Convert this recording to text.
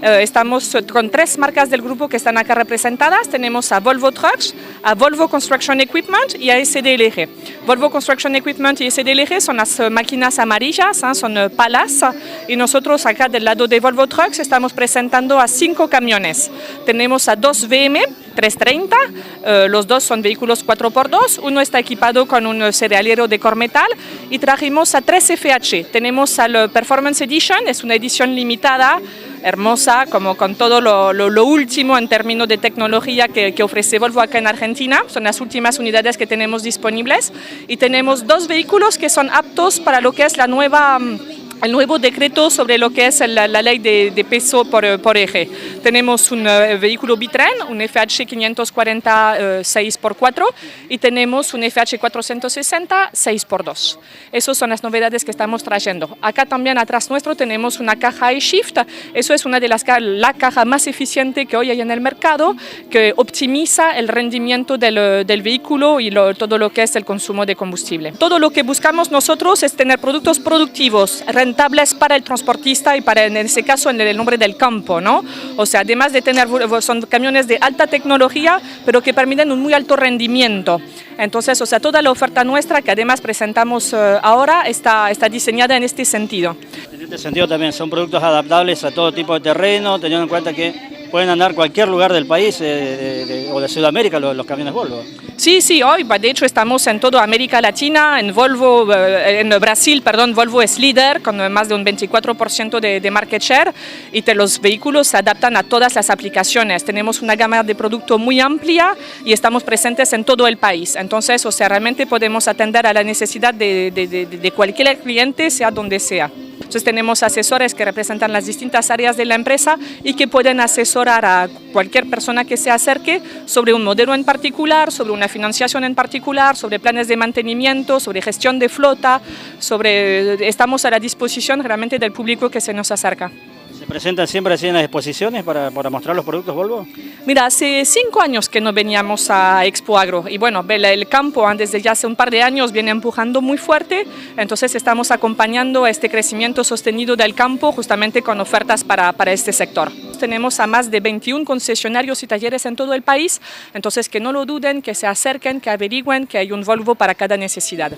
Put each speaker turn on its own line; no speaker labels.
Estamos con 3 marcas del grupo que están acá representadas. Tenemos a Volvo Trucks, a Volvo Construction Equipment y a SDLG. Volvo Construction Equipment y SDLG son las máquinas amarillas, son palas, y nosotros acá del lado de Volvo Trucks estamos presentando a 5 camiones. Tenemos a 2 VM 330, los dos son vehículos 4x2, uno está equipado con un cerealero de Cormetal, y trajimos a 3 FH. Tenemos al Performance Edition, es una edición limitada, hermosa, como con todo lo último en términos de tecnología que ofrece Volvo acá en Argentina. Son las últimas unidades que tenemos disponibles, y tenemos 2 vehículos que son aptos para lo que es el nuevo decreto sobre lo que es la ley de peso por eje. Tenemos un vehículo bitren, un FH 540 6x4, y tenemos un FH 460 6x2. Esas son las novedades que estamos trayendo. Acá también atrás nuestro tenemos una caja iShift. Eso es una de la caja más eficiente que hoy hay en el mercado, que optimiza el rendimiento del vehículo y todo lo que es el consumo de combustible. Todo lo que buscamos nosotros es tener productos productivos, rentables para el transportista y para, en ese caso, en el nombre del campo, ¿no? O sea, además de tener, son camiones de alta tecnología, pero que permiten un muy alto rendimiento. Entonces, o sea, toda la oferta nuestra, que además presentamos ahora, está diseñada en este sentido.
En este sentido también son productos adaptables a todo tipo de terreno, teniendo en cuenta que pueden andar cualquier lugar del país o de Sudamérica los camiones Volvo.
Sí, hoy de hecho estamos en toda América Latina, en Brasil, Volvo es líder con más de un 24% de market share, y los vehículos se adaptan a todas las aplicaciones. Tenemos una gama de producto muy amplia y estamos presentes en todo el país. Entonces, o sea, realmente podemos atender a la necesidad de cualquier cliente, sea donde sea. Entonces tenemos asesores que representan las distintas áreas de la empresa y que pueden asesorar a cualquier persona que se acerque sobre un modelo en particular, sobre una financiación en particular, sobre planes de mantenimiento, sobre gestión de flota, estamos a la disposición realmente del público que se nos acerca.
¿Se presentan siempre así en las exposiciones para mostrar los productos Volvo?
Mira, hace 5 años que no veníamos a Expo Agro, y bueno, el campo desde ya hace un par de años viene empujando muy fuerte, entonces estamos acompañando este crecimiento sostenido del campo justamente con ofertas para este sector. Tenemos a más de 21 concesionarios y talleres en todo el país, entonces que no lo duden, que se acerquen, que averigüen que hay un Volvo para cada necesidad.